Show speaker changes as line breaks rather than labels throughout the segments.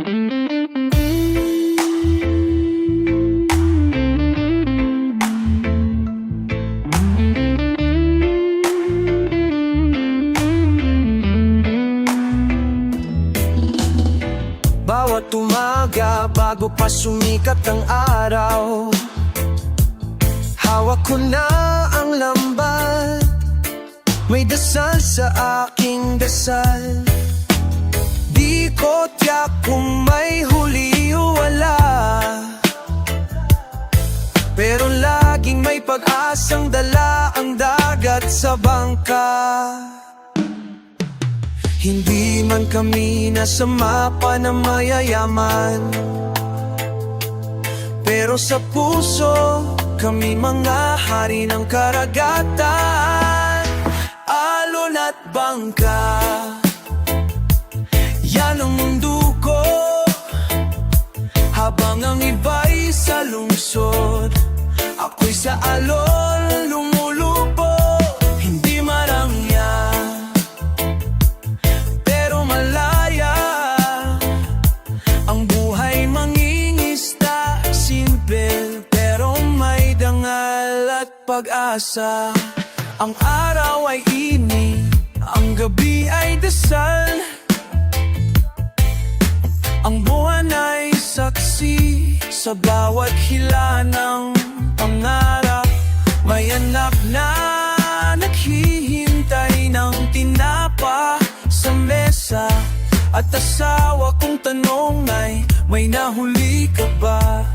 Bawat umaga bago pa sumikat ang araw, hawak ko na ang lambat, may dasal sa aking dasal. Di ko tiyak kung may huli o wala, pero laging may pag-asang dala ang dagat sa bangka. Hindi man kami nasa mapa na mayayaman, pero sa puso kami mga hari ng karagatan. Alon at bangka, yan ang mundo ko. Habang ang iba'y sa lungsod, ako'y sa alon lumulupo. Hindi marangya, pero malaya ang buhay mangingisda. Simple pero may dangal at pag-asa. Ang araw ay init, ang gabi ay dasal, ang buwan ay saksi sa bawat hila ng pangarap. May anak na naghihintay ng tinapa sa mesa, at asawa kong tanong ay, may nahuli ka ba?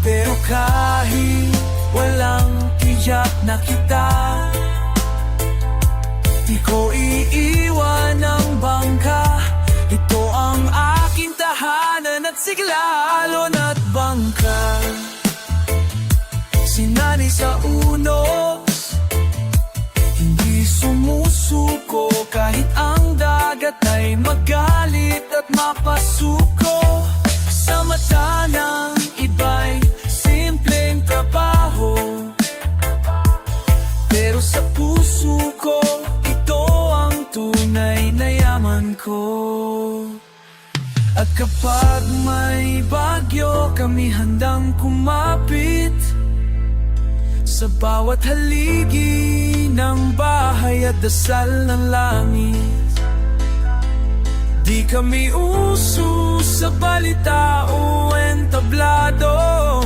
Pero kahit walang tiyak na kita, di ko iiwan ang bangka. Ito ang aking tahanan at sigla. Alon at bangka, sinani sa unos, hindi sumusuko kahit ang dagat ay magalit at mapasuko. Sa mata ng iba'y simpleng trabaho, pero sa puso ko ito ang tunay na yaman ko. At kapag may bagyo, kami handang kumapit sa bawat haligi ng bahay at dasal ng langit. Di kami uso sa balita o entablado,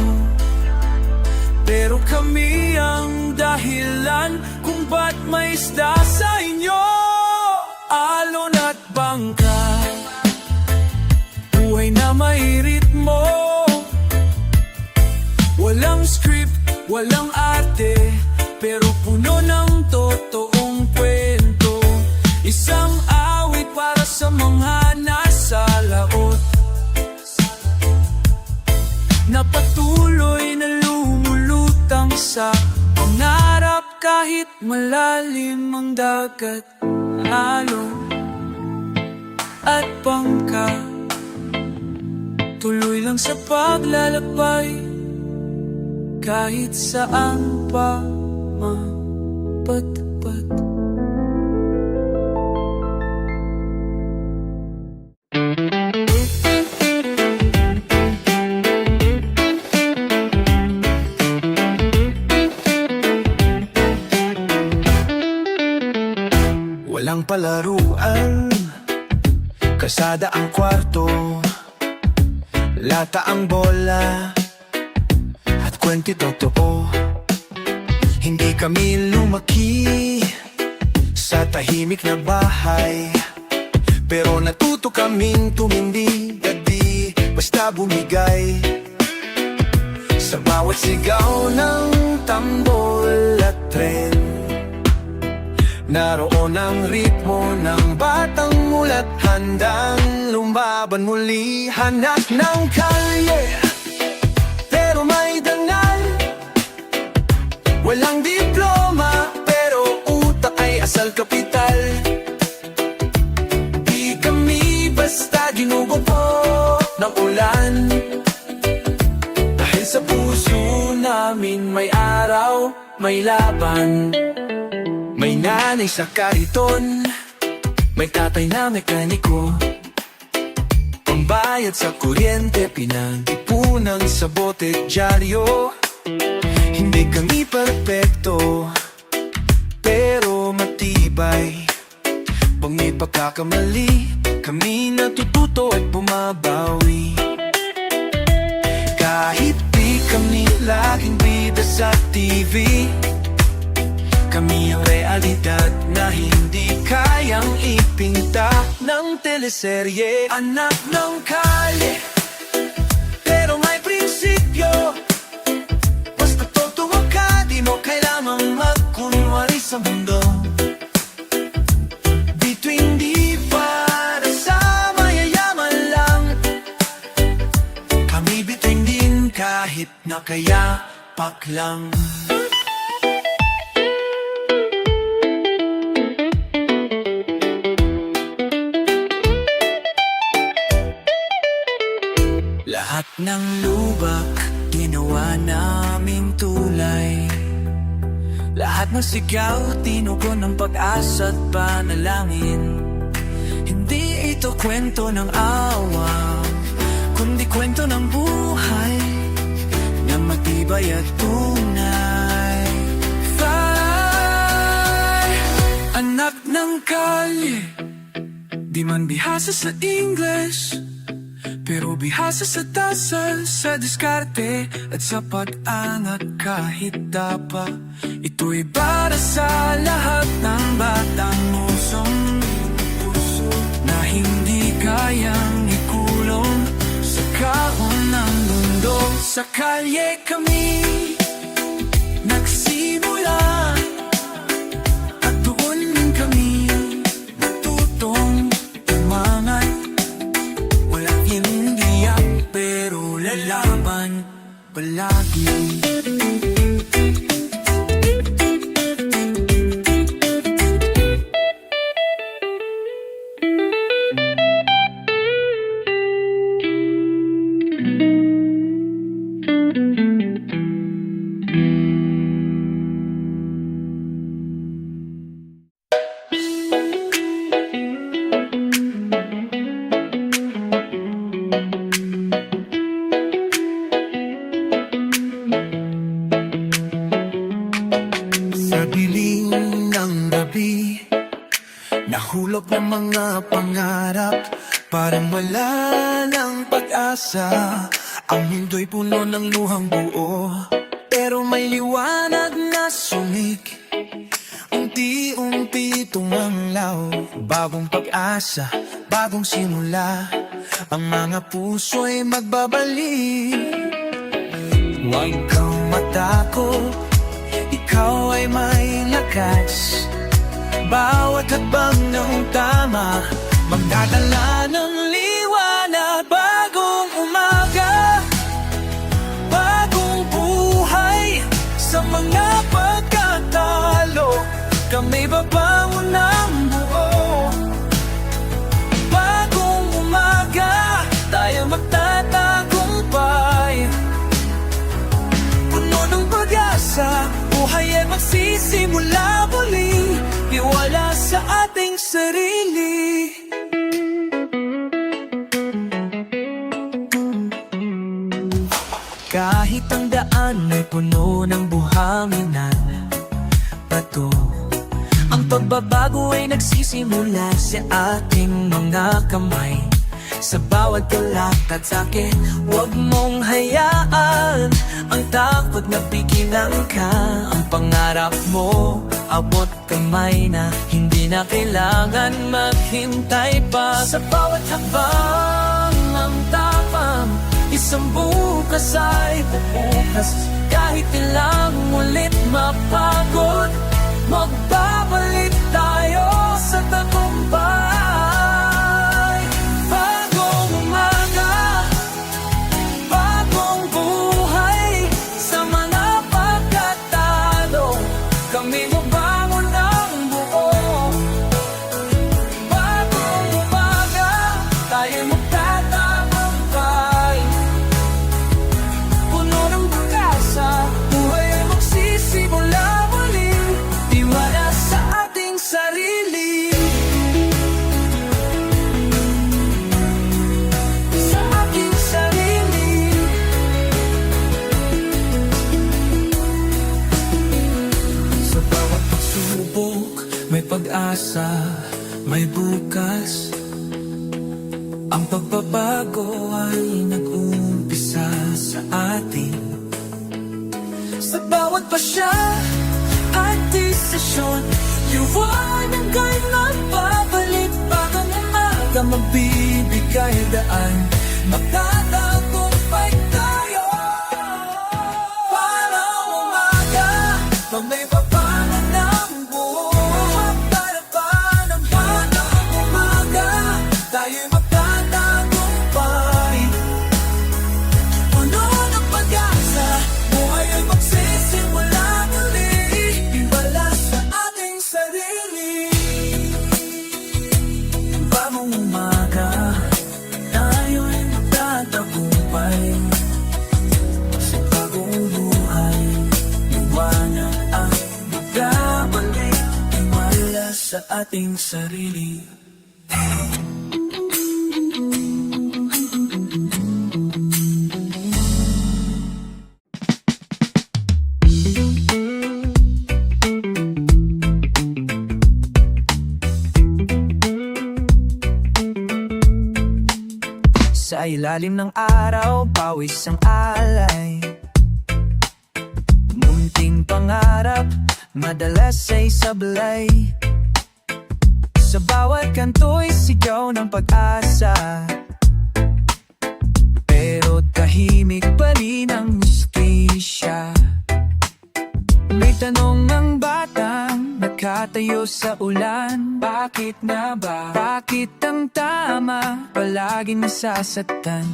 pero kami ang dahilan kung ba't may isda sa inyo. Alon at bangka, buhay na may ritmo, walang script, walang arte, pero puno ng totoong kwento. Isang awit para sa mga nasa laot, na patuloy na lumulutang sa pangarap kahit malalim ang dagat. Alon at bangka, tuloy lang sa paglalakbay kahit saan pa mapadpad. Walang palaruan, kasada ang kwarto, lata ang bola, at kwenti totoo. Hindi kami lumaki sa tahimik na bahay, pero natuto kaming tumindi at di basta bumigay. Sa bawat sigaw ng tambol at tren, naroon ang ritmo ng batang mulat, handang lumaban muli. Hanap ng kalye, pero may dangal, walang diploma, pero utak ay asal kapital. Di kami basta ginugupo ng ulan, dahil sa puso namin may araw, may laban. May nanay sa kariton, may tatay na mekaniko, bayad sa kuryente, pinag-ipunan sa bote dyaryo. Hindi kami perpekto, pero matibay. Pag may pagkakamali, kami natututo at bumabawi. Kahit di kami laging bida sa TV, kami ang realidad na hindi kayang ipinta ng teleserye. Anak ng kalye, pero may prinsipyo. Basta totoo ka, di mo kailangang magkunwari sa mundo. Dito hindi para sa mayayaman lang, kami bitin din kahit nakayapak lang. Lahat ng lubak, ginawa naming tulay. Lahat ng sigaw, tinugon ng pag-asa at panalangin. Hindi ito kwento ng awa, kundi kwento ng buhay na matibay at tunay. Fire, anak ng kalye, di man bihasa sa English, pero bihasa sa dasal, sa diskarte at sa pag-angat kahit dapa. Ito'y para sa lahat ng batang musong puso na hindi kayang ikulong sa kahon ng mundo. Sa kalye kami nagsimula, at doon din kami natutong umangat. Walang hindiyak, pero lalaban palagi. Sa dilim ng gabi, nahulog ng mga pangarap, parang wala ng pag-asa. Ang mundo'y puno ng luhang buo, pero may liwanag na sumik. Unti-unti tumanglaw, bagong pag-asa, bagong simula. Ang mga puso'y magbabalik. Huwag kang matakot, ikaw ay may lakas. Bawat hakbang ng tama, magdadala ng liwanag. Bagong umaga, bagong buhay. Sa mga pagkatalo, kami babangon ng buo. Bagong umaga, tayo magtatagumpay. Puno ng pag-asa, buhay ay magsisimula muli. Iwala sa ating sarili. Kahit ang daan ay puno ng buhanginan, bato, ang pagbabago ay nagsisimula sa ating mga kamay. Sa bawat kalakad sa'kin, huwag mong hayaan ang takot na pigilan ka. Ang pangarap mo, abot kamay na, hindi na kailangan maghintay pa. Sa bawat hakbang ng tapang, isang bukas ay bubukas. Kahit ilang ulit mapagod, magbabalik tayo sa tagumpay. Bagong umaga, bagong buhay. Sa mga pagkatalo, kami mabangon ng buo. Bagong umaga, tayo magtatagumpay. Puno ng pag-asa, buhay ay magsisimula muli. Tiwala sa ating sarili. Sa Ang pagbabago ay nag-umpisa sa atin. Sa bawat pasya at desisyon, liwanag ay nagbabalik. Bagang umaga magbibigay daan, magtatagumpay tayo. Parang umaga, pag may papala ng buhay, para pa ng parang umaga, tayo'y magtatagumpay. Puno ng pag-asa, buhay ay magsisimula muli. Tiwala sa ating sarili. Bagong umaga, tayo'y magtatagumpay. Sa bagong buhay, liwanag ang magbabalik. Tiwala sa ating sarili.
Sa ilalim ng araw, pawis ang alay. Munting pangarap, madalas ay sablay. Sa bawat kanto'y sigaw ng pag-asa. Pero tahimik pa rin ang hustisya. May tanong ng batang nakatayo sa ulan. Bakit nga ba? Bakit ang tama palaging nasasaktan?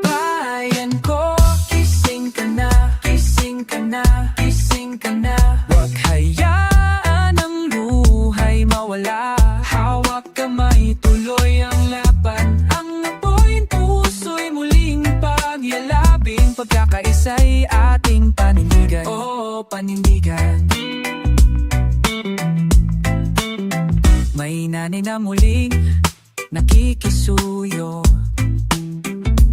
Bayan ko, gising ka na, gising ka na, gising ka na. Huwag hayaan ang luhay mawala. Hawak kamay, tuloy ang laban. Ang apoy, puso'y muling pagyalabing. Pagkakaisa'y ating panindigan. Oo, panindigan. May nanay na muling nakikisuyo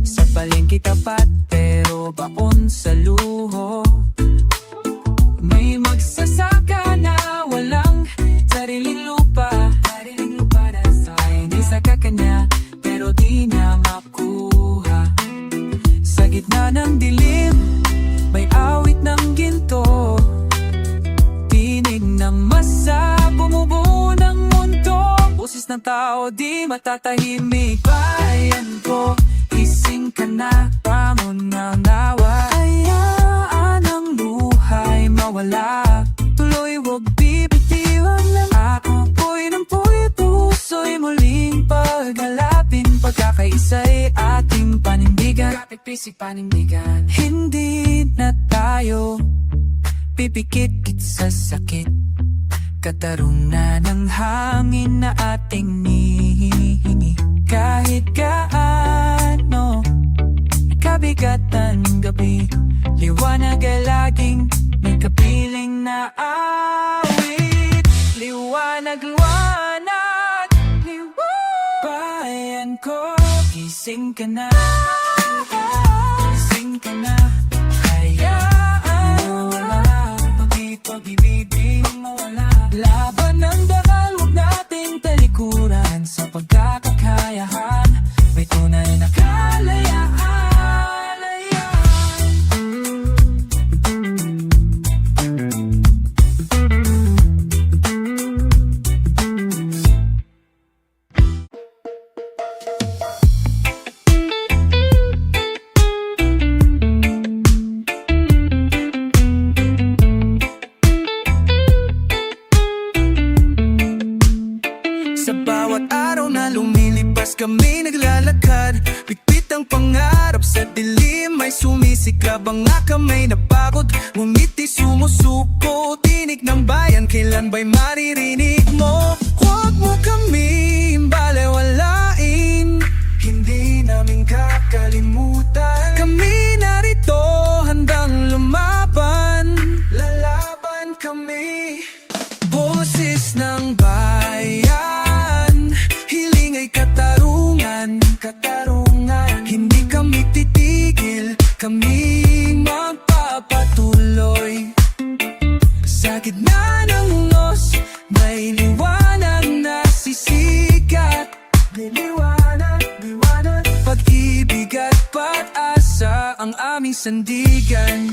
sa palengke tapat, pero baon sa luho. May magsasaka na walang sariling lupa na sa hindi sa kakanya, pero di niya makuha. Sa gitna ng dilim, may awit ng ginto. Tinig ng masa, bumubuo ng mundo. Boses ng tao, di matatahimik. Bayan ko, gising ka na, pamon na nawa. Hayaan ang buhay mawala. Tuloy, wag bibitiwan lang. Apoy ng puso'y muling paghalapin. Pagkakaisa'y ating panindigan. Kapit-pisik panindigan. Hindi na tayo pipikit sa sakit. Katarungan ng hangin na ating nihingi. Kahit gaano kabigatan gabi, liwanag ay laging may kapiling na awit. Liwanag, liwanag, liwanag. Bayan ko, gising ka na, gising ka na. Hayaan mawala, pag-ibig mawala. Laban ng dakal, huwag nating talikuran. Sa pagkakakayahan, may tunay na kalayaan. Sa bawat araw na lumilipas kami naglalakad. Pigpit ang pangarap sa dilim, may sumisikab ang kamay na pagod. Ngumiti sumusuko, tinig ng bayan, kailan ba'y maririnig mo? Huwag mo kami balewalain, hindi namin kakalimutan. Kami narito, handang lumaban, lalaban kami. Boses ng bayan, hiling ay katarungan, katarungan. Hindi kami titigil, kami magpapatuloy. Sa gitna ng los, may liwanag na sisikat. May liwanag. Pag-ibig at pag-asa ang aming sandigan.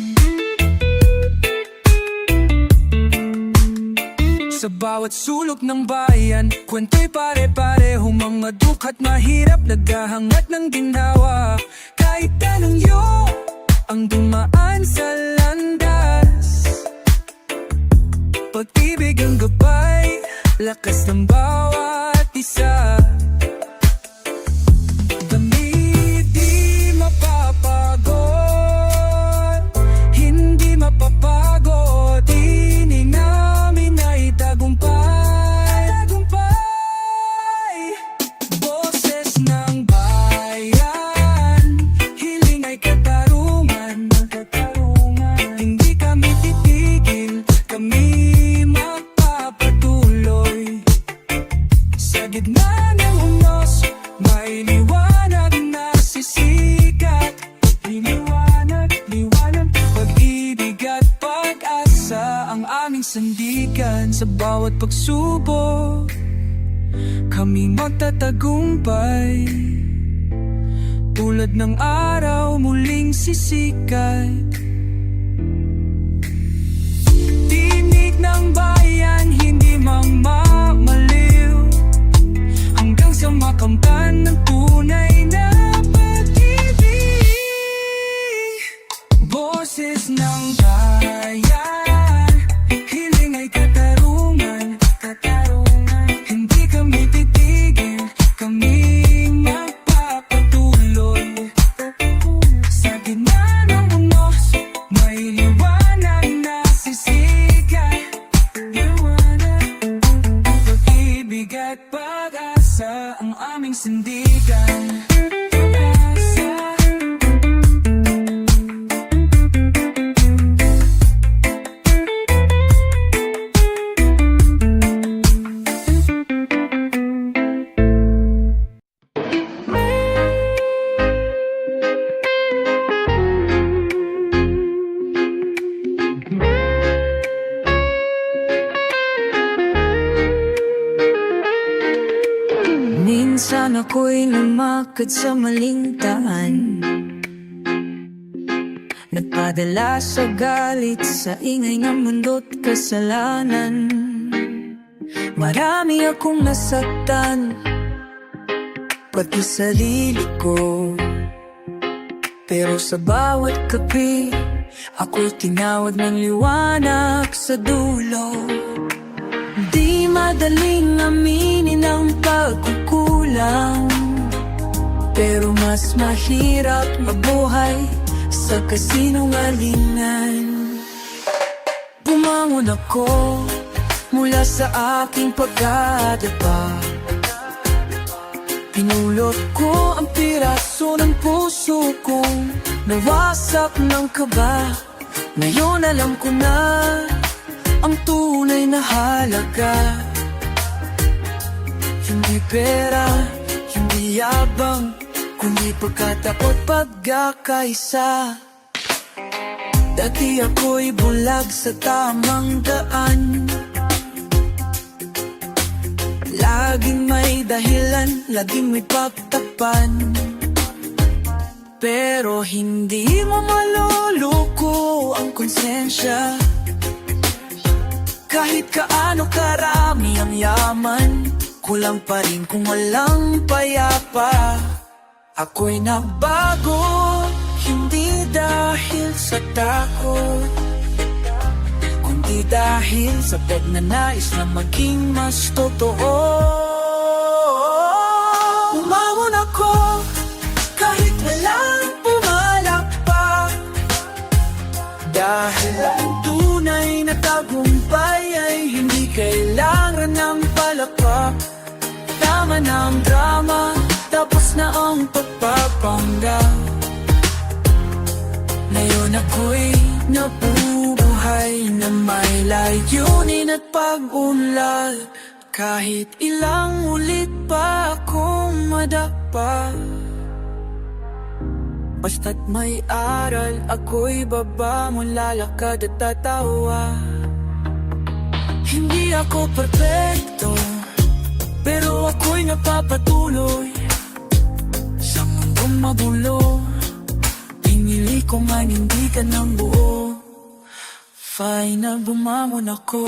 Sa bawat sulok ng bayan, kwento'y pare-parehong mga duka't mahirap, naghahangat ng ginhawa. Kahit anong ang dumaan sa landas, pag-ibig ang gabay, lakas ng bawat isa. Kami di mapapagod, hindi mapapagod, tinig namin ay tagumpay. Boses ng bayan, hiling ay katarungan. Hindi kami titigil, kami magpapatuloy. Sa gitna ng unos, may liwanag na sisikat. Liwanag, pag-ibig at pag-asa ang aming sandigan. Sa bawat pagsubok, kami magtatagumpay. Tulad ng araw muling sisikat. Tinig ng bayan, hindi mamamaliw, hanggang sa makamtan ng tunay na pag-ibig. Boses ng bayan, hiling ay katarungan. Hindi kami titigil, kami magpapatuloy. Sa gitna ng unos, may liwanag na sisikat. Pag-ibig at pag-asa ang aming sandigan. Pag-asa. Minsan ako'y lumakad sa maling daan, nagpadala sa galit, sa ingay ng mundo't kasalanan. Marami akong nasaktan, pati sarili ko. Pero sa bawat kape, ako'y tinawag ng liwanag sa dulo. Di madaling aminin ang pagkukulang, pero mas mahirap mabuhay sa kasinungalingan. Bumangon ako mula sa aking pagkadapa, pinulot ko ang piraso ng puso kong nawasak ng kaba. Ngayon alam ko na ang tunay na halaga. Hindi pera, hindi yabang, kundi pagkatakot, pagkakaisa. Dati ako'y bulag sa tamang daan, laging may dahilan, laging may pagtapan. Pero hindi mo maluluko ang konsensya. Kahit kaano karami ang yaman, kulang pa rin kung walang payapa. Ako'y nagbago, hindi dahil sa takot, kundi dahil sa pagnanais na maging mas totoo. Umawon ako kahit walang pumalakpak, dahil ang tunay na tagumpay ay hindi kailangan ng palakpak. Tama na ang drama, tapos na ang pagpapanggap. Ngayon ako'y nabubuhay na may layunin at pag-unlad. Kahit ilang ulit pa akong madapa, basta't may aral, ako'y baba mula, lakad at tatawa. Hindi ako perfecto, pero ako'y napapatuloy sa mundong magulo. ko man hindi ka ng buo. Fine na bumangon ako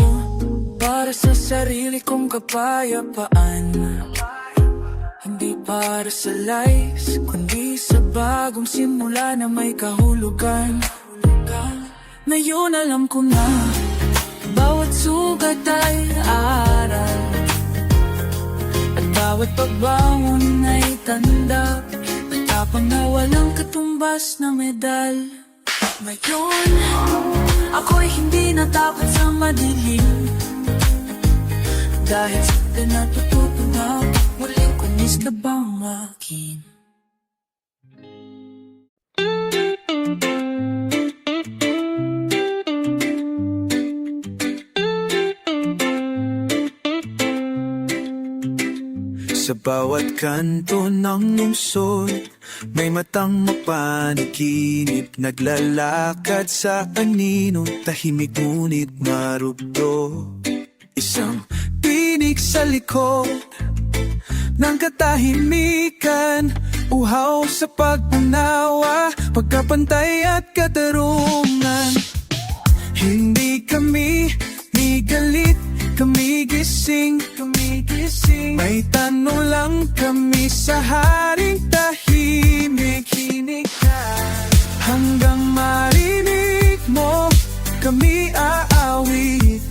para sa sarili kong kapayapaan. Hindi para sa likes, kundi sa bagong simula na may kahulugan. Ngayon alam ko na, bawat sugat ay aral, at bawat pagbangon ay tanda, matapang na walang katumbas na medal. Ngayon, ako'y hindi natakot sa madilim, dahil sa natututo na muling kunis ka bang akin.
Sa bawat kanto ng lungsod, may matang mapanikinip, naglalakad sa anino, tahimik ngunit marugdo. Isang tinig sa likod ng katahimikan, uhaw sa pag-unawa, pagkapantay at katarungan. Hindi kami ni galit, kami gising, may tanong lang kami sa haring tahimik. Hanggang marinig mo, kami aawit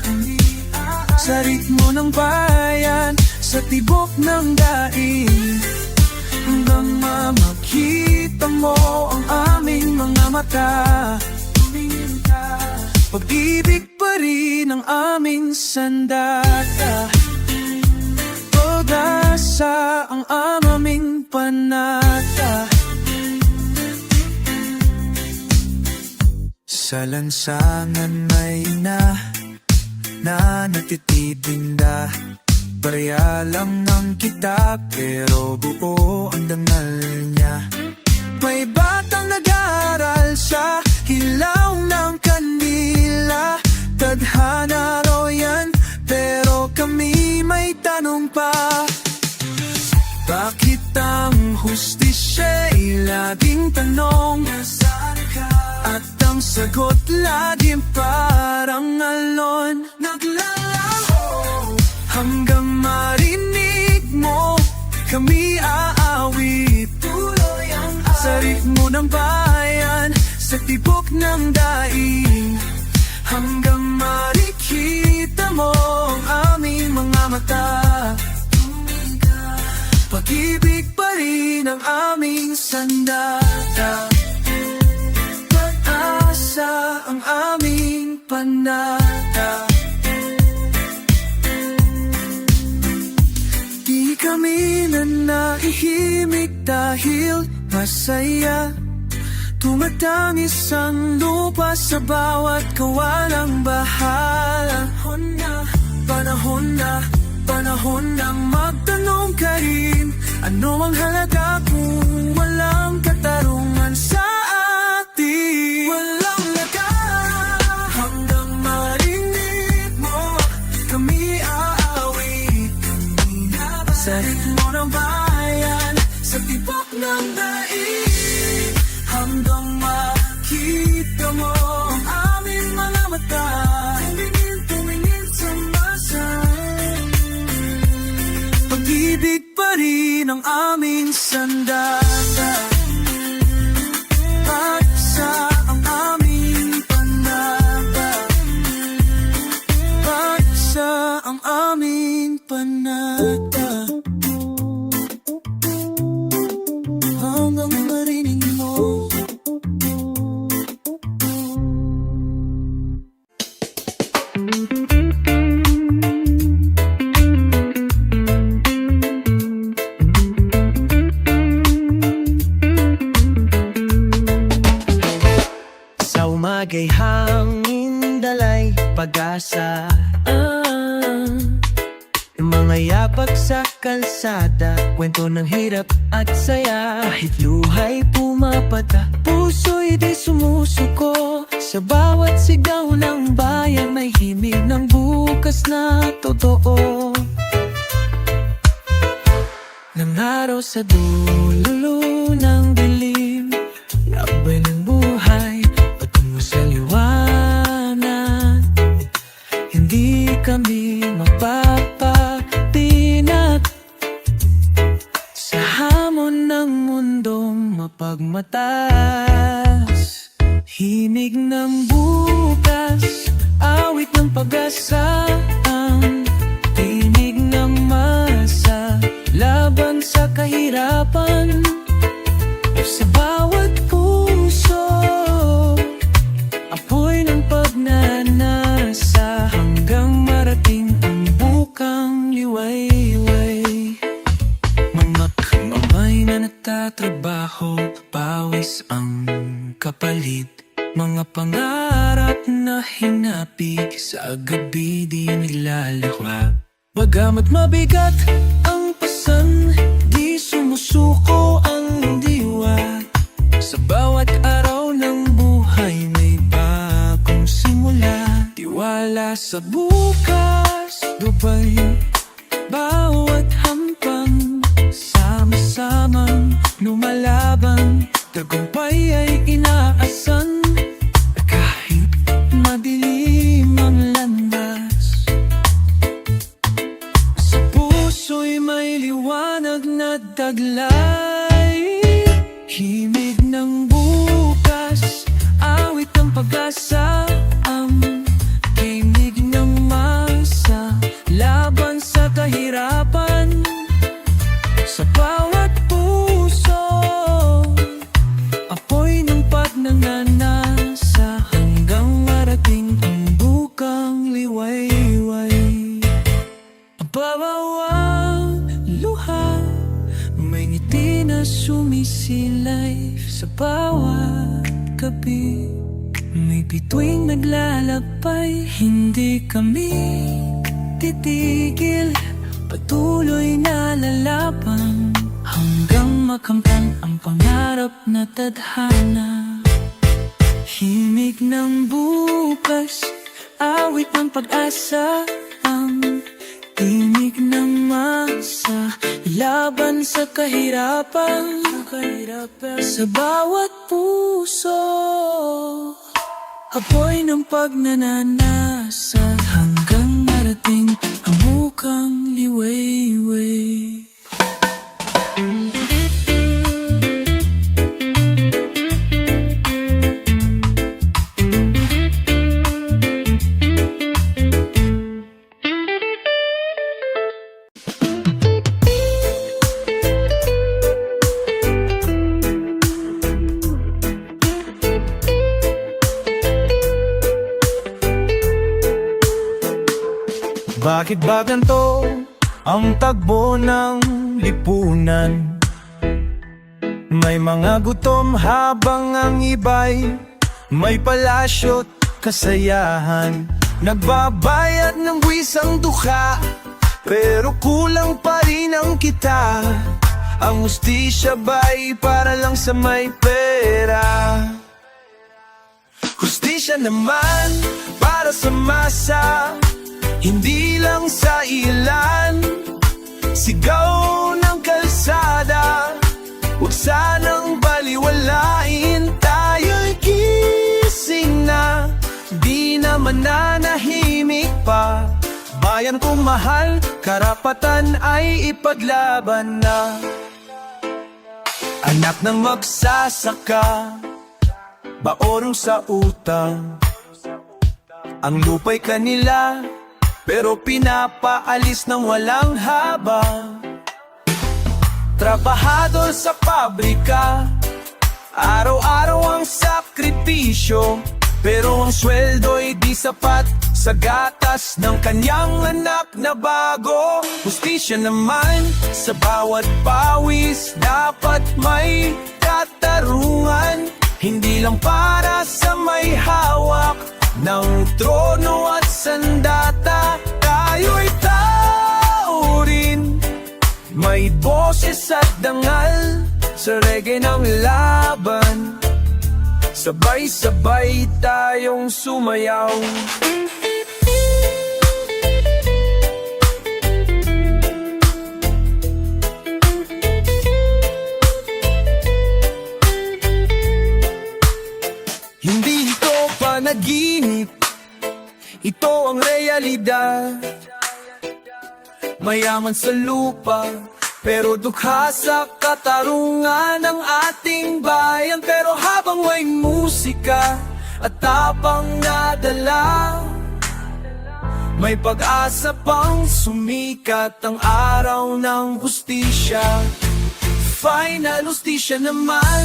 sa ritmo ng bayan, sa tibok ng daing. Hanggang makita mo ang aming mga mata, pag-ibig pa rin ang aming sandata, pag-asa ang aming panata. Sa lansangan may na natititinda, barya lang ng kita pero buo ang dangal niya. May batang nag-aaral sa hilaw ng kandila, tadhana raw yan pero kami may tanong pa. Bakit ang hustisya'y laging tanong, nasaan ka? At ang sagot laging parang alon, naglalaho. Hanggang marinig mo, kami aawit tuloy ang sa ritmo ng bayan, sa tibok ng daing. Hanggang makikita mo ang aming mga mata, pag-ibig pa rin ang aming sandata, pag-asa ang aming panata. Di kami na nahihimik dahil masaya, tumatangis ang lupa sa bawat kawalang bahala. Panahon na magtanong ka rin, ano ang halaga kung walang katarungan sa atin? Walang laga. Hanggang marinig mo, kami aawit, sa ritmo ng bayan, sa tibok ng daig. Hanggang makita mo ang aming mga mata, tumingin sa masa, pag-ibig pa rin ang aming sandata, pag-asa ang aming panata, pag-asa ang aming panata. Hanggang marinig mo,
sa umaga'y hangin dalay pag-asa, mga yapak sa kalsada, kwento ng hirap at saya. Kahit luha'y pumapata, puso'y di sumusuko. Sa bawat sigaw ng bayan, may himig ng bukas na totoo. Nang araw sa dulo ng dilim, lakbay ng buhay, pagmatas. Himig ng bukas, awit ng pag-asa, ang tinig ng masa, laban sa kahirapan. Sa bawat puso, apoy ng pagnanasa, hanggang marating ang bukang liwayway. Mga kamay na natatrabaho, pawis ang kapalit. Mga pangarap na hinapik, sa gabi di naglalahwa. Bagamat mabigat ang pasan, di sumusuko ang diwa. Sa bawat araw ng buhay may bagong simula. Tiwala sa bukas, gabay bawat hampang, sama-samang lumalaban. Tagumpay ay inaasan, kahit madilim ang landas. Sa puso'y may liwanag na taglay. Himig ng bukas, awit ng pag-asa, ang tinig ng masa, laban sa kahirapan. Sa bawat puso, apoy ng pagnanasa, hanggang marating ang bukang liwayway. Ang bawawang luha, may ngiti na sumisilay. Sa bawat gabi, may bituing naglalakbay. Hindi kami titigil, patuloy na lalaban, hanggang makamtan ang pangarap na tadhana. Himig ng bukas, awit ng pag-asa, ang tinig ng masa, laban sa kahirapan. Sa bawat puso, apoy ng pagnanasa, hanggang marating ang bukang liwayway.
Bakit ba ganito ang tagbo ng lipunan? May mga gutom habang ang iba'y may palasyo't kasayahan. Nagbabayad ng buwis ang dukha, pero kulang pa rin ang kita. Ang hustisya ba'y para lang sa may pera? Hustisya naman para sa masa, hindi lang sa ilan. Sigaw ng kalsada, huwag sanang baliwalain. Tayo'y gising na, di na mananahimik pa. Bayan kong mahal, karapatan ay ipaglaban na. Anak ng magsasaka, baorong sa utang. Ang lupa'y kanila, pero pinapaalis ng walang habang. Trabahador sa pabrika, araw-araw ang sakripisyo, pero ang sweldo'y di sapat sa gatas ng kanyang anak na bago. Hustisya naman sa bawat pawis, dapat may katarungan. Hindi lang para sa may hawak ng trono at sandata. Tayo'y tao rin, may boses at dangal sa reggae ng laban. Sabay-sabay tayong sumayaw. Hindi ito panaginip, ito ang realidad. Mayaman sa lupa, Pero dukha sa katarungan ng ating bayan. Pero habang may musika at tapang nadala, may pag-asa pang sumikat ang araw ng hustisya. Final hustisya naman,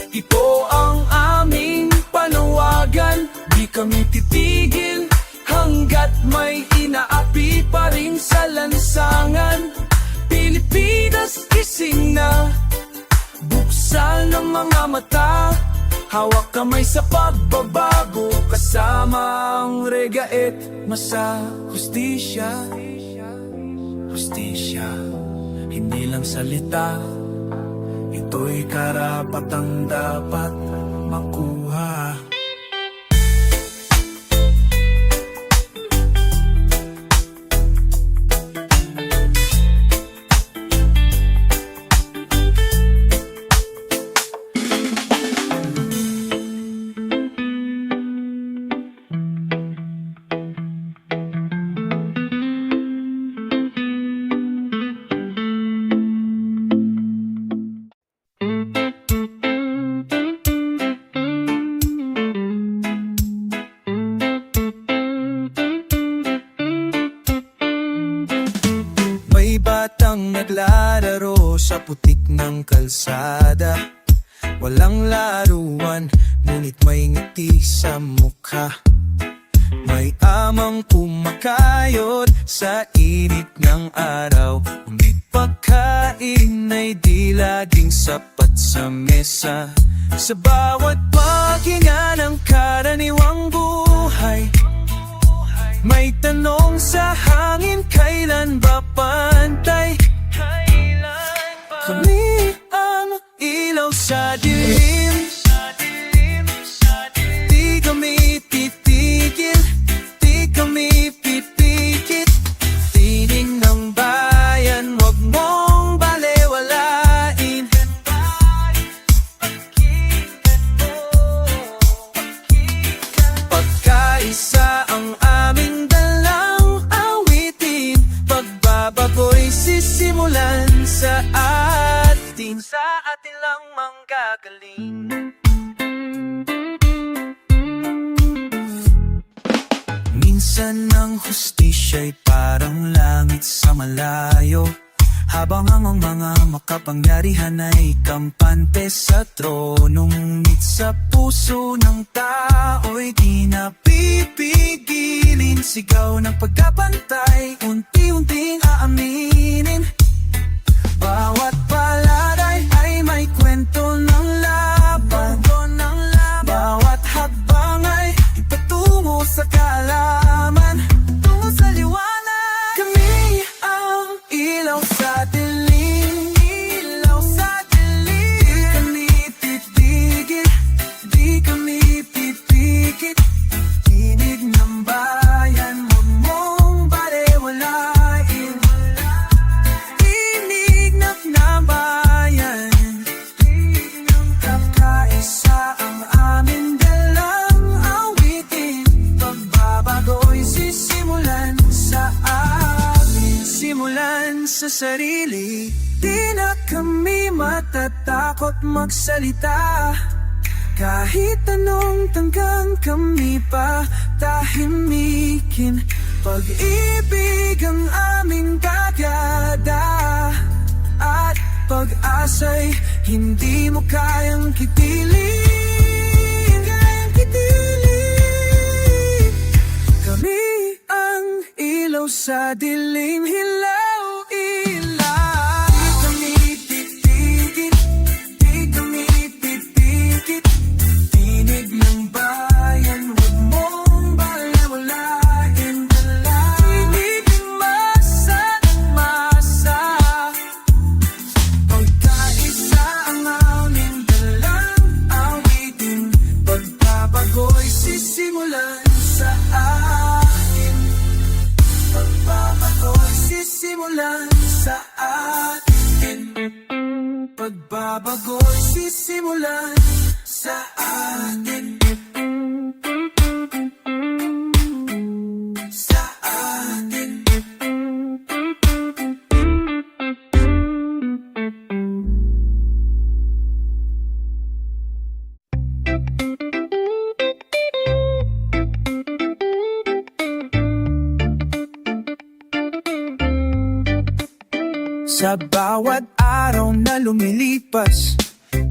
ito ang aming panawagan. Di kami titigil hanggat may inaapi pa rin sa lansangan. Pilipinas gising na, buksan ng mga mata, hawak kamay sa pagbabago, kasama ang Regaet Masa. Hustisya, hustisya, hindi lang salita, ito'y karapatang dapat makuha. May batang naglalaro sa putik ng kalsada. Walang laruan, ngunit may ngiti sa mukha. May amang kumakayod sa init ng araw. Ngunit pagkain ay di laging sapat sa mesa. Sa bawat paghinga ng karaniwang buhay, may tanong sa hangin, kailan ba pantay? Kami ang ilaw sa dilim, di kami titigil, di kami pipikit. Tinig ng bayan, wag mong balewalain. Pagkaisa ang aming dalang awitin, pagbabago'y sisimulan sa atin. Sa atin lang manggagaling. Minsan ang hustisya'y parang langit sa malayo, habang ang mga makapangyarihan ay kampante sa trono. Ngunit sa puso ng tao'y di napipigilin. Sigaw ng pagkapantay, unti-unting aaminin. Bawat palalay ay may kwento ng laban. Bawat hakbang ay ipatungo sa kaalaman, tungo sa liwanag. Kami ang ilaw sa dilim, ilaw sa dilim. Di kami titigil, di kami pipikit. Tinig ng bayan, wag mong balewalain. Tinig ng bayan, kakaisa ang amin dalang awitin. Pagbabago'y sisimulan sa amin, simulan sa sarili. Di na kami matatakot magsalita, kahit anong tanggang kami pa tahimikin. Pag-ibig ang aming kagada, at pag-asa'y hindi mo kayang kitilin. Kami ang ilaw sa dilim, hilaw, ilaw. Di kami titigil, di kami pipikit. Tinig ng bayan, wag mong balewalain. Tinig ng masa, masa. Pagkaisa ang aming dalang awitin, pagbabago'y sisimulan sa atin. Pagbabago'y sisimulan sa atin. Pagbabago'y sisimulan sa atin. Sa atin. Sa bawat araw na lumilipas,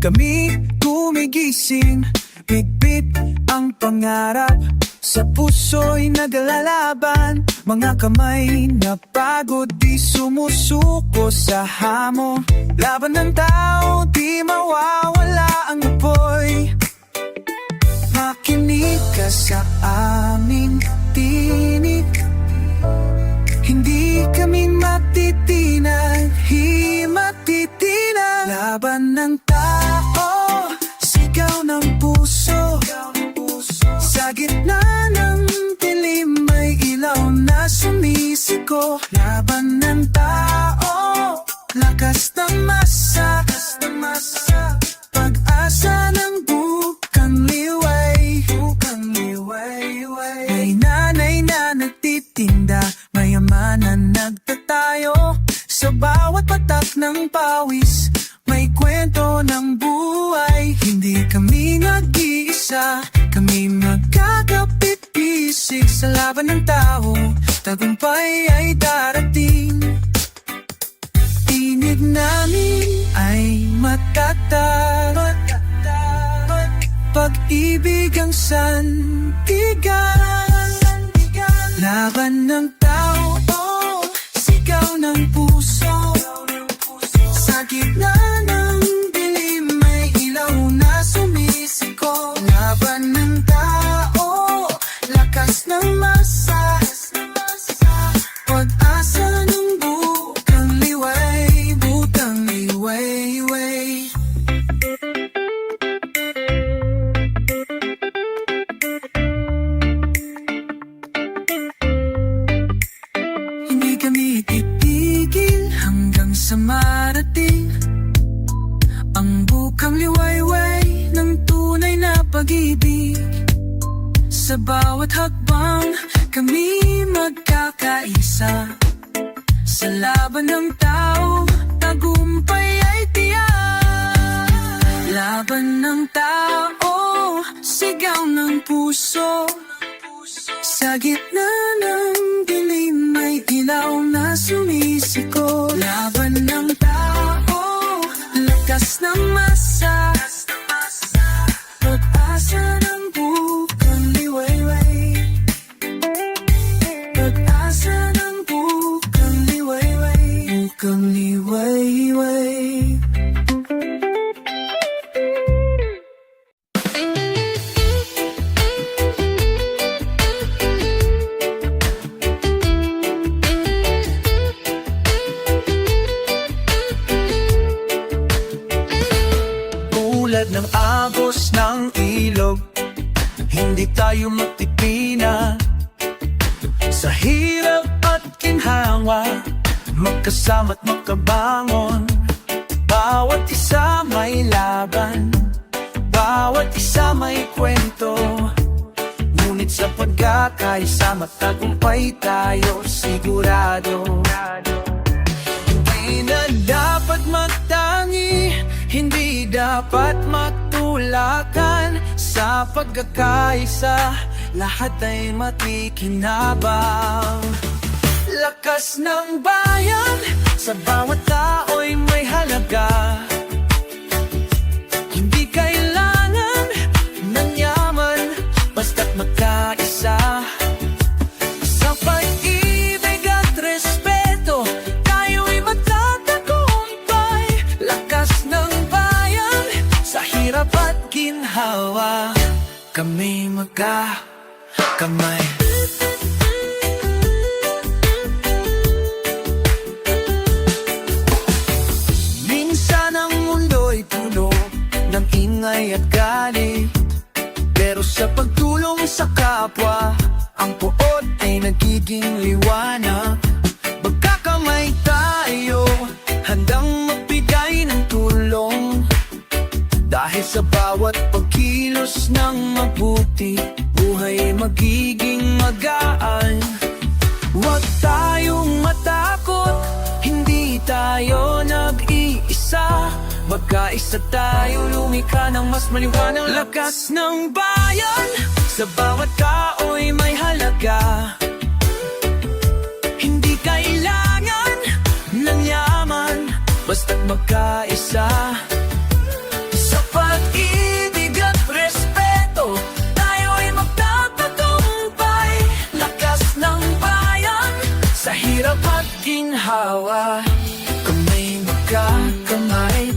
kami gumigising, bitbit ang pangarap. Sa puso'y naglalaban, mga kamay na pagod, di sumusuko sa hamon. Laban ng tao, di mawawala ang apoy. Makinig ka sa aming tinig, hindi kami matitinag, himatitinag. Laban ng tao, sigaw ng puso. Sa gitna ng dilim may ilaw na sumisiko. Laban ng tao, lakas ng masa, pag-asa ng bukang liway. May nanay na nagtitinda, mayamanan nagtatayo. Sa bawat patak ng pawis, may kwento ng buhay. Hindi kami nag-iisa, kami magkakapit-bisig. Sa laban ng tao, tagumpay ay darating. Tinig namin ay matatag, pag-ibig ang sandigan. Laban ng tao, sigaw ng puso. Sa gitna ng dilim may ilaw na sumisiko. Laban ng tao, lakas ng masa, pag-asa ng bukang liway. Hindi kami titigil hanggang sa marating ang bukang liwayway ng tunay na pag-ibig. Sa bawat hakbang, kami magkakaisa. Sa laban ng tao, tagumpay ay tiyak. Laban ng tao, sigaw ng puso. Sa gitna ng dilim may ilaw na sumisiko. Laban ng tao, lakas ng masa, pag-asa ng bukang liwayway. Pag-asa ng bukang liwayway. Bukang liwayway.
Tulad ng agos ng ilog, hindi tayo magpipina. Sa hirap at ginhawa, magkasama't magkabangon. Bawat isa may laban, bawat isa may kwento. Ngunit sa pagkakaisa, matagumpay tayo sigurado. Hindi na dapat magtangi, hindi dapat magtulakan. Sa pagkakaisa, lahat ay matikinabang. Lakas ng bayan, sa bawat tao'y may halaga. Hindi kailangan ng yaman, basta't magkaisa. Sa pag-ibig at respeto, tayo'y magtatagumpay. Lakas ng bayan, sa hirap at ginhawa, kami magkakamay. Minsan ang mundo'y puno ng ingay at galit, pero sa pagtulong sa kapwa, ang puot ay nagiging liwanag. Magkakamay tayo, handang magbigay ng tulong. Dahil sa bawat pagkilos ng mabuti, buhay magiging magaan. Huwag tayong matakot, hindi tayo nag-iisa. Magkaisa tayo, lumikha ng mas maliwanag. Lakas ng bayan, sa bawat tao'y may halaga. Hindi kailangan ng yaman,
basta't magkaisa. Sa pag-ibig at respeto, tayo'y magtatagumpay. Lakas ng bayan, sa hirap at ginhawa, kamay magkakamay.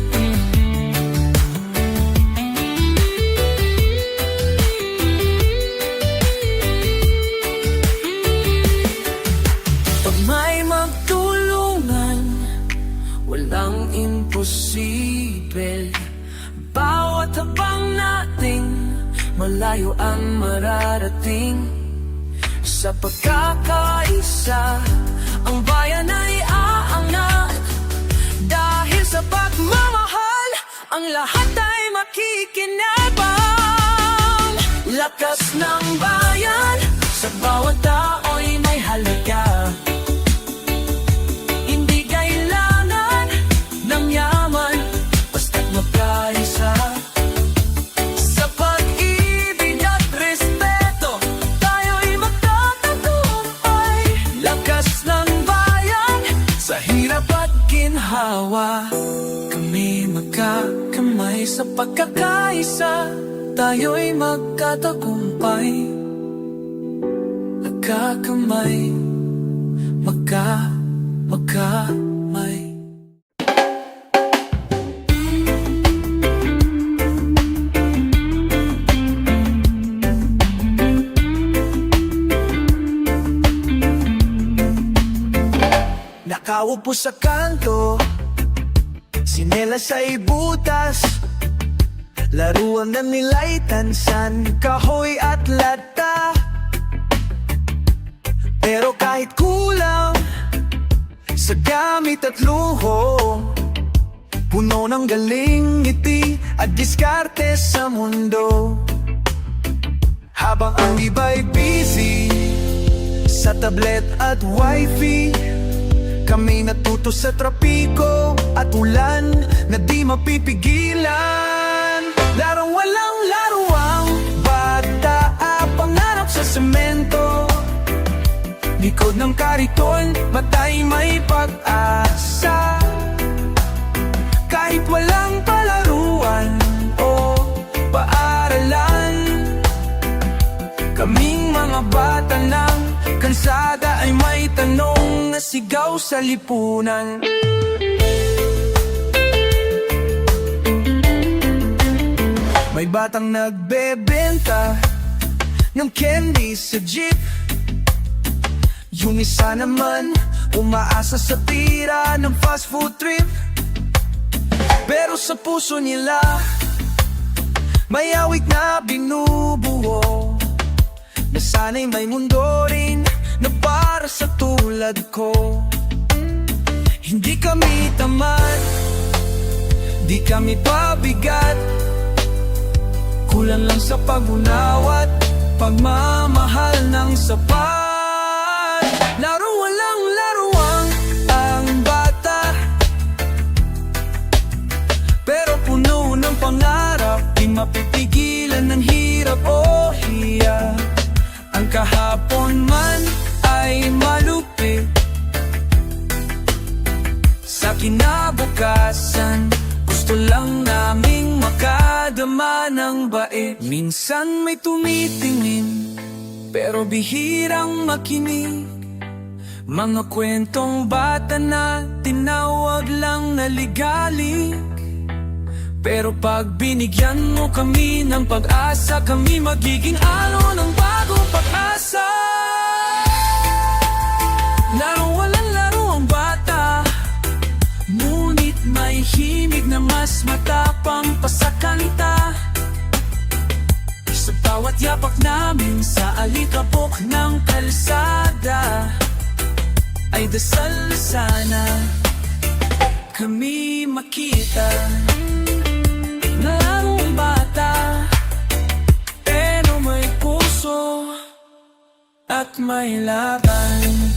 Pag may magtulungan, walang imposible. Bawat habang nating malayo ang mararating. Sa pagkakaisa, ang bayan ay aangat. Dahil sa pagmamahal, ang lahat ay makikinabang. Lakas ng bayan, sa bawat tao'y may halaga. Hindi kailangan ng yaman, basta't magkaisa. Sa pag-ibig at respeto, tayo'y magtatagumpay. Lakas ng bayan, sa hirap at ginhawa, kami magkakamay. Sa pagkakaisa, tayo'y magkatagumpay. Magkakamay, magkamay.
Nakaupo sa kanto, sinelas ay butas, laruan ng nilay tansan, kahoy at lata. Pero kahit kulang sa gamit at luho, puno ng galing, ngiti at diskarte sa mundo. Habang ang iba'y busy sa tablet at wifi, kami natuto sa trapiko at ulan na di mapipigilan. Larong walang laruang bata, pangarap sa semento. Likod ng kariton, matay may pag-asa. Kahit walang palaruan o paaralan, kaming mga bata ng kalsada ay may tanong na sigaw sa lipunan. May batang nagbebenta ng candy sa jeep. Yung isa naman, umaasa sa tira ng fast food trip. Pero sa puso nila, may awit na binubuo, na sana'y may mundo rin na para sa tulad ko. Hindi kami tamad, di kami pabigat, kulang lang sa pag-unawat, pagmamahal ng sapat. Laro walang laruang ang bata, pero puno ng pangarap, di mapipigilan ng hirap o hiya. Ang kahapon man ay malupit, sa kinabukasan gusto lang naming makadama ng bait. Minsan may tumitingin, pero bihirang makinig. Mga kwentong bata na tinawag lang na ligalig. Pero pag binigyan mo kami ng pag-asa, kami magiging alon ng bagong pag-asa. Laro walang laro ang bata, ngunit may himig na mas matapang pa sa kanta. Sa bawat yapak namin sa alikabok ng kalsada, ay dasal sana kami makita na larong bata, pero may puso at may laban.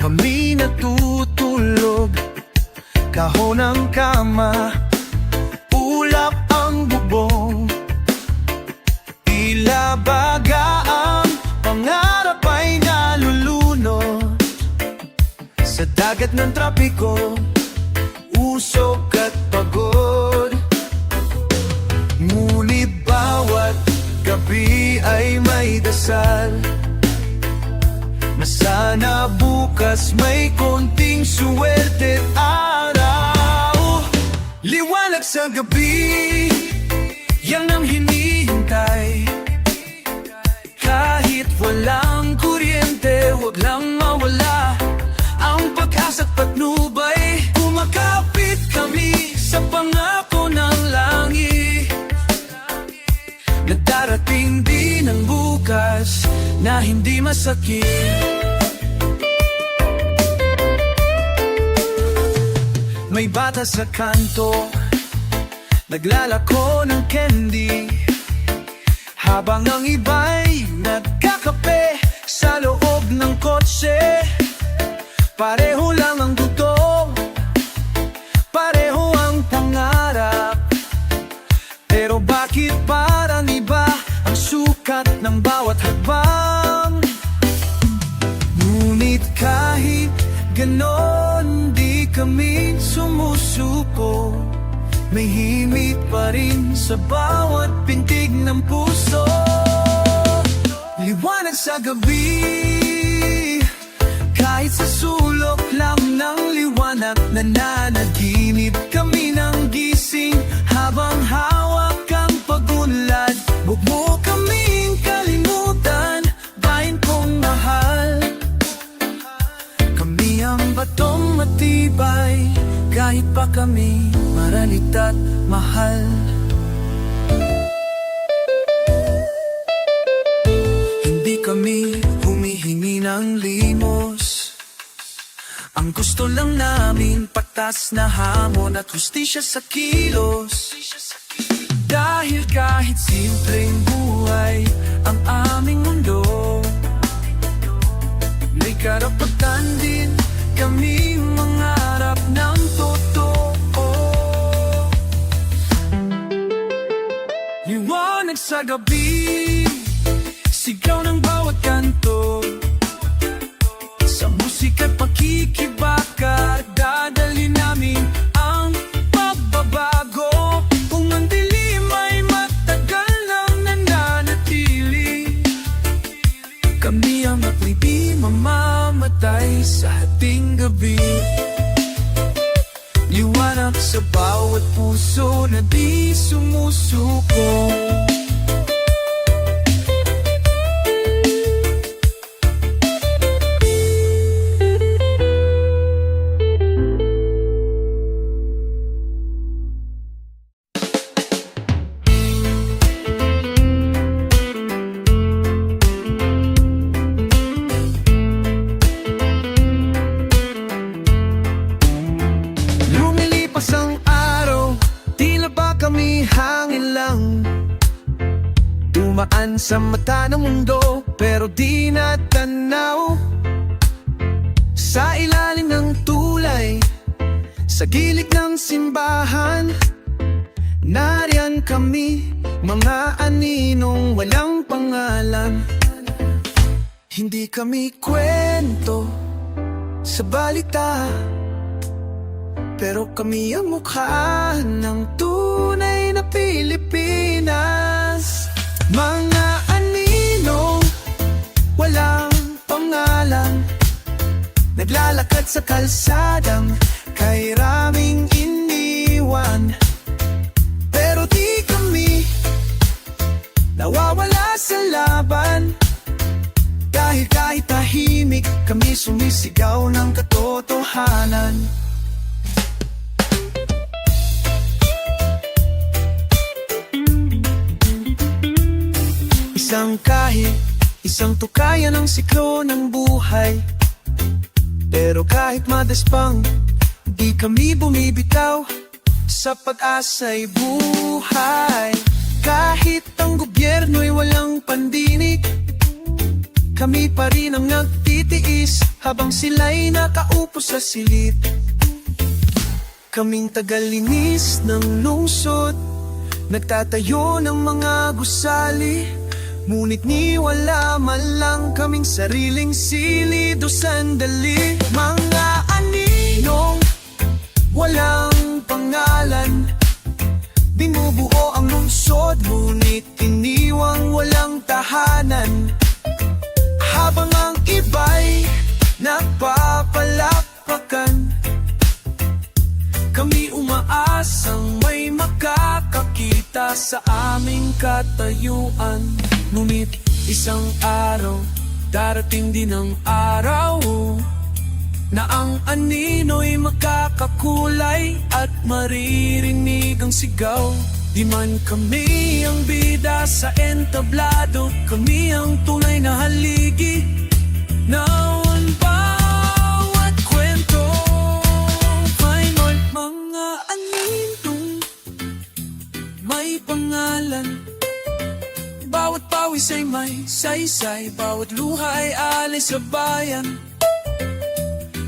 kami natutulog. Kahon ang kama, ulap ang bubong. Tila bagaang pangarap ay nalulunod. Sa dagat ng trapiko, usok at pagod. Ngunit bawat gabi ay may dasal na sana bukas may konting suwerte at araw. Liwanag sa gabi, yan ang hinihintay. Kahit walang kuryente, wag lang mawala ang pag-asa't patnubay. Kumakapit kami sa pangako ng langit, na darating din ang bukas na hindi masakit. May bata sa kanto, naglalako ng candy, habang ang iba'y nagkakape sa loob ng kotse. Pareho lang ang gutom, pareho ang pangarap, pero bakit parang iba ang sukat ng bawat hakbang? Ngunit kahit ganon di kami sumusuko, may himig pa rin sa bawat pintig ng puso. Liwanag sa gabi, kahit sa sulok lang ng liwanag, nananaginip kami ng gising habang hawak ang pagunlad. Huwag mo kaming kalimutan, bayan kong mahal. Kami ang batong matibay, kahit pa kami maralit at mahal. Hindi kami humihingi ng limos, ang gusto lang namin patas na hamon at hustisya sa kilos. Dahil kahit simpleng buhay ang aming mundo, may karapatan din kami mangarap ng totoo. Liwanag sa gabi, sigaw ng bawat kanto, sa musika't pakikibaka, dadali namin ang pagbabago. Kung ang dilim ay matagal nang nananatili, kami ang di mamamatay sa hating gabi. Liwanag sa bawat puso na di sumusuko. Kami hangin lang, dumaan sa mata ng mundo, pero di natanaw. Sa ilalim ng tulay, sa gilid ng simbahan, nariyan kami, mga aninong walang pangalan. Hindi kami kwento sa balita, pero kami ang mukha ng tunay na Pilipinas. Mga aninong walang pangalan, naglalakad sa kalsadang kay raming iniwan, pero di kami nawawala sa laban. Dahil kahit tahimik, kami sumisigaw ng katotohanan. Isang kahit, isang tukayan ng siklo ng buhay, pero kahit madaspang, di kami bumibitaw. Sa pag-asa'y buhay, kahit ang gobyerno'y walang pandinig,
kami pa rin ang nagtitiis habang sila'y nakaupo sa silid. Kaming tagalinis ng lungsod, nagtatayo ng mga gusali, ngunit ni wala man lang kaming sariling silid o sandali. Mga aninong walang pangalan, binubuo ang lungsod, ngunit iniwang walang tahanan. Habang ang iba'y nagpapalakpakan, kami umaasang may makakakita sa aming katayuan. Ngunit isang araw, darating din ang araw na ang anino'y makakakulay at maririnig ang sigaw. Di man kami ang bida sa entablado, kami ang tunay na haligi ng bawat kwento. May mga aninong may pangalan, bawat pawis ay may saysay, bawat luha ay alay sa bayan.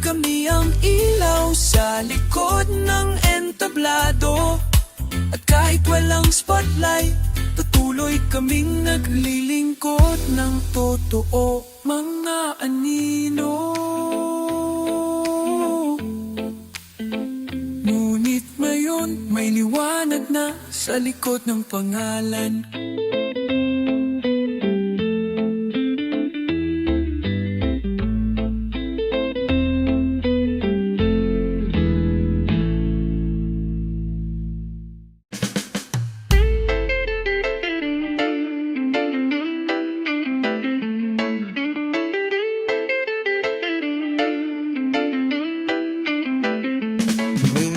Kami ang ilaw sa likod ng entablado, at kahit walang spotlight, patuloy kaming naglilingkod ng totoo. Mga anino, ngunit ngayon may liwanag na sa likod ng pangalan.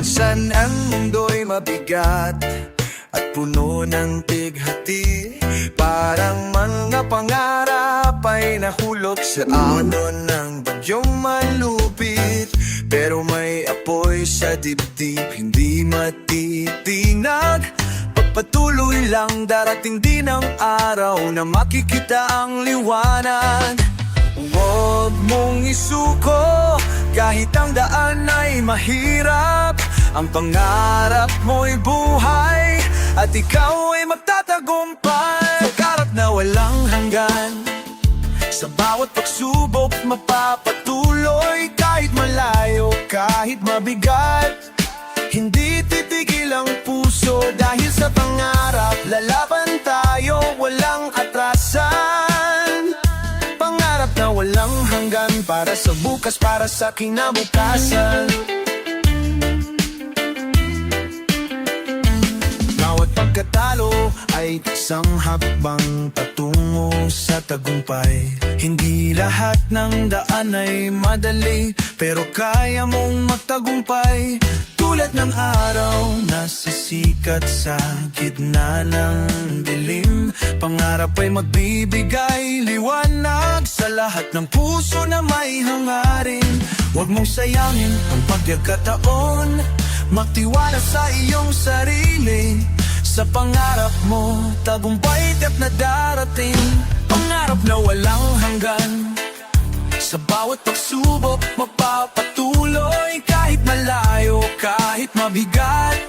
Minsan ang mundo'y mabigat at puno ng tighati, parang mga pangarap ay nahulog sa alon ng bagyong malupit. Pero may apoy sa dibdib, hindi matitinag. Pagpatuloy lang, darating din ang araw na makikita ang liwanag. Huwag mong isuko kahit ang daan ay mahirap. Ang pangarap mo'y buhay at ikaw ay magtatagumpay. Pagkarap na walang hanggan, sa bawat pagsubok mapapatuloy. Kahit malayo, kahit mabigat, hindi titigil ang puso. Dahil sa pangarap, lalaban tayo, walang atrasan. Pangarap na walang hanggan, para sa bukas, para sa kinabukasan. Bawat pagkatalo ay isang hakbang patungo sa tagumpay. Hindi lahat ng daan ay madali, pero kaya mong magtagumpay. Tulad ng araw na sisikat sa gitna ng dilim, pangarap ay magbibigay liwanag sa lahat ng puso na may hangarin. Huwag mong sayangin ang pagkakataon, magtiwala sa iyong sarili. Sa pangarap mo, tagumpay tiyak na darating. Pangarap na walang hanggan, sa bawat pagsubok magpapatuloy. Kahit malayo, kahit mabigat,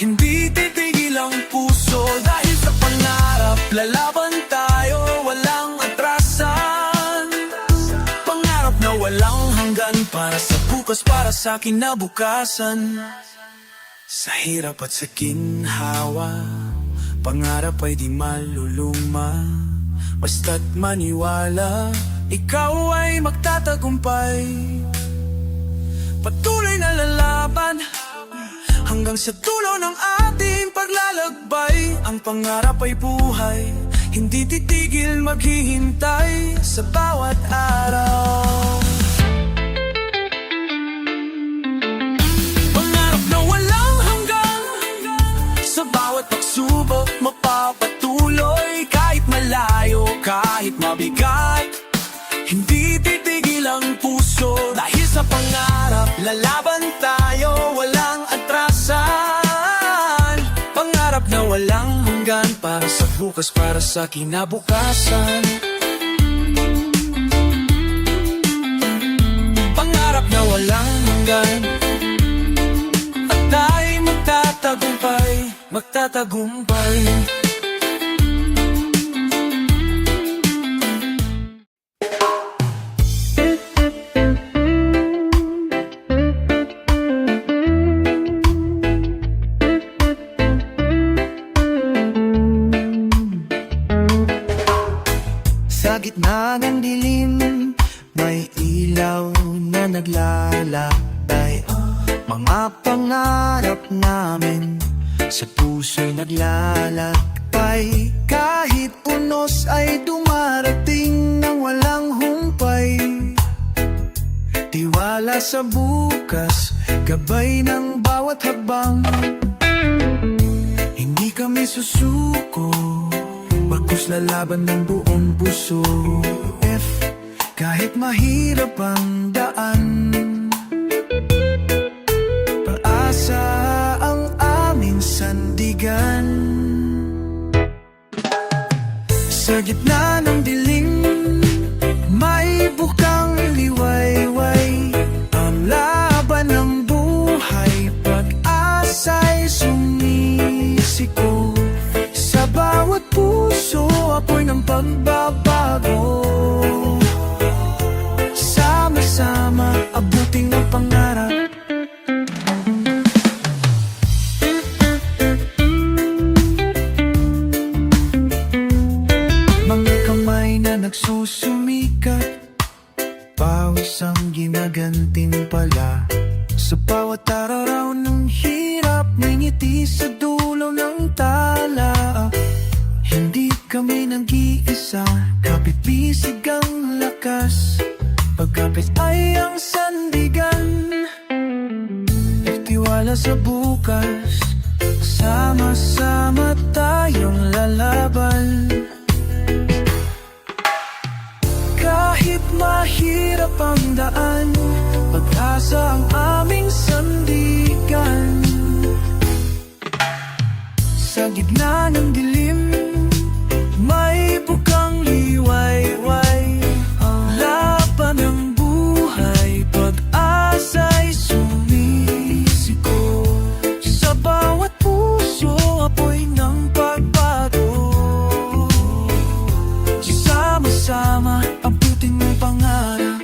hindi titigil ang puso. Dahil sa pangarap, lalaban tayo, walang atrasan. Pangarap na walang hanggan, para sa bukas, para sa kinabukasan. Sa hirap at sa ginhawa, pangarap ay di maluluma. Basta't maniwala, ikaw ay magtatagumpay. Patuloy na lalaban hanggang sa dulo ng ating paglalakbay. Ang pangarap ay buhay, hindi titigil maghihintay sa bawat araw. Pangarap na walang hanggan, sa bawat pagsubok mapapatuloy. Kahit malayo, kahit mabigat, hindi titigil ang puso. Dahil sa pangarap, lalaban tayo, walang atrasan. Pangarap na walang hanggan, para sa bukas, para sa kinabukasan. hanggan. At tayo'y magtatagumpay, magtatagumpay.
Sa gitna ng dilim, may ilaw na naglalakbay. Mga pangarap namin sa puso'y naglalakbay. Kahit unos ay dumarating ng walang humpay. Tiwala sa bukas, gabay ng bawat hakbang. Hindi kami susuko, bagkus lalaban ng buong puso. Kahit mahirap ang daan, pag-asa ang aming sandigan. Sa gitna ng dilim, may bukang liwayway. Ang laban ng buhay, pag-asa'y sumisiko. Sa bawat puso, apoy ng pagbabago. Sama-sama, abuting ang pangarap. Mga kamay na nagsusumikat, pawis ang ginagantimpala. Sa bawat araw ng hirap, may ngiti sa dulo ng tala. Hindi kami nag-iisa, kapit-bisig ang lakas. Pagkapit ay ang sandigan. Nagtiwala sa bukas, sama-sama tayong lalaban. Kahit mahirap ang daan, pag-asa ang aming sandigan. Sa gitna ng dilim, may bukang liwayway. Ang laban ng buhay, pag-asa'y sumisiko. Sa bawat puso, apoy ng pagbago. Sama-sama, abutin ng pangarap.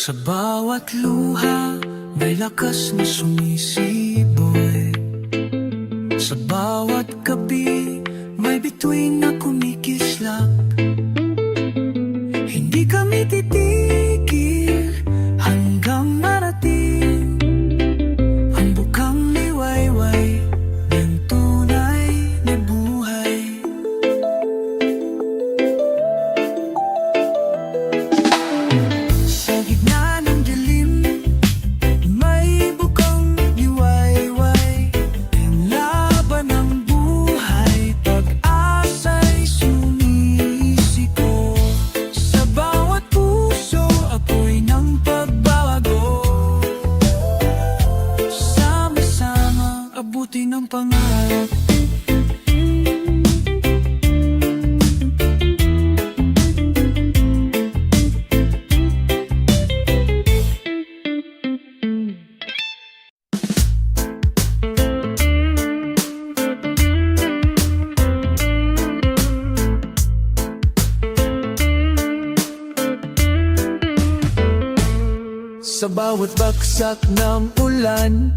Sa bawat luha, may lakas na sumisiboy. Sa bawat gabi, may bituin na kumikislap. Hindi kami titigil hanggang marating ang bukang liwayway ng tunay na buhay. Sa gitna ng dilim, may bukang liwayway. Ang laban ng buhay, pag-asa'y sumisiko. Sa bawat puso, apoy ng pagbabago. Sama-sama, abutin ng pangarap. Sa bawat baksak ng ulan,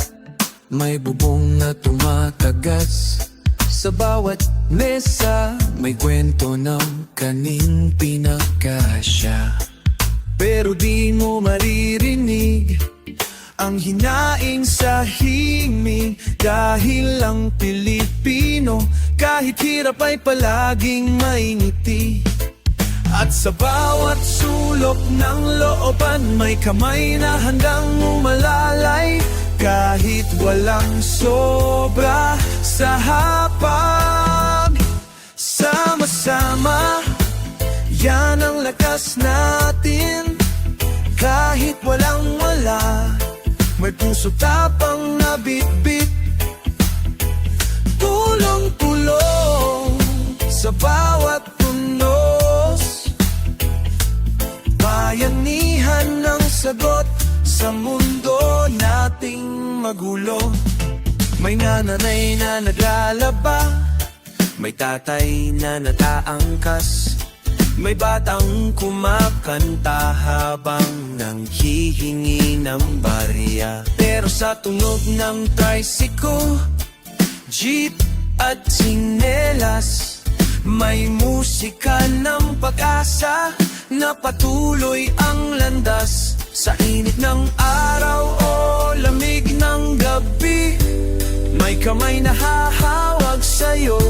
may bubong na tumatagas. Sa bawat mesa, may kwento ng kaning pinagkasya. Pero di mo maririnig ang hinaing sa himig. Dahil ang Pilipino, kahit hirap ay palaging may ngiti. At sa bawat sulok ng looban, may kamay na handang umalalay. Kahit walang sobra sa hapag, sama-sama, yan ang lakas natin. Kahit walang wala,
may puso tapang na bit-bit. Tulong-tulong sa bawat tunos, bayanihan ng sagot sa mundo nating magulo. May nanay na naglalaba, may tatay na nataangkas, may batang kumakanta habang nanghihingi ng barya. Pero sa tunog ng tricycle, jeep at tsinelas, may musika ng pag-asa na patuloy ang landas. Sa init ng araw o lamig ng gabi, may kamay na hahawag sa'yo.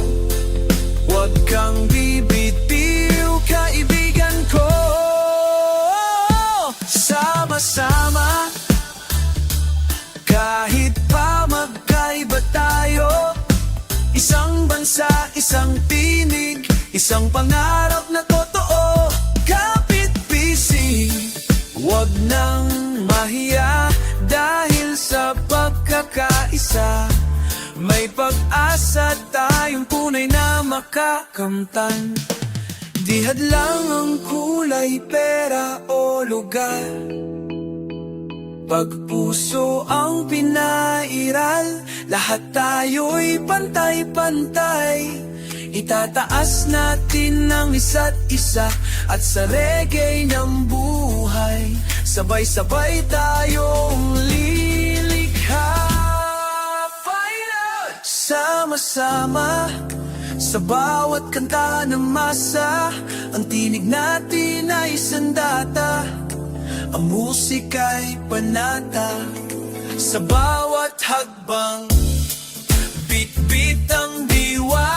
Huwag kang bibitiw, kaibigan ko. Sama-sama, kahit pa magkaiba tayo. Isang bansa, isang tinig, isang pangarap na totoo. Kapit-bisig, huwag nang mahiya, dahil sa pagkakaisa may pag-asa tayong tunay na makakamtan. Di hadlang ang kulay, pera o lugar, pag puso ang pinairal, lahat tayo'y pantay-pantay. Itataas natin ang isa't isa, at sa reggae ng buhay, sabay-sabay tayong lilikha. Sama-sama, sa bawat kanta ng masa, ang tinig natin ay sandata, ang musika'y panata. Sa bawat hagbang, bit-bit ang diwa,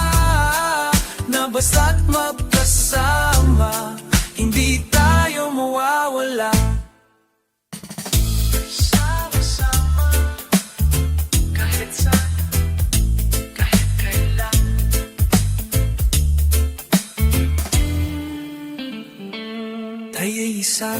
na basta't magkasama, hindi tayo mawawala. Sama-sama, kahit saan, kahit kailan. Tayo'y isa.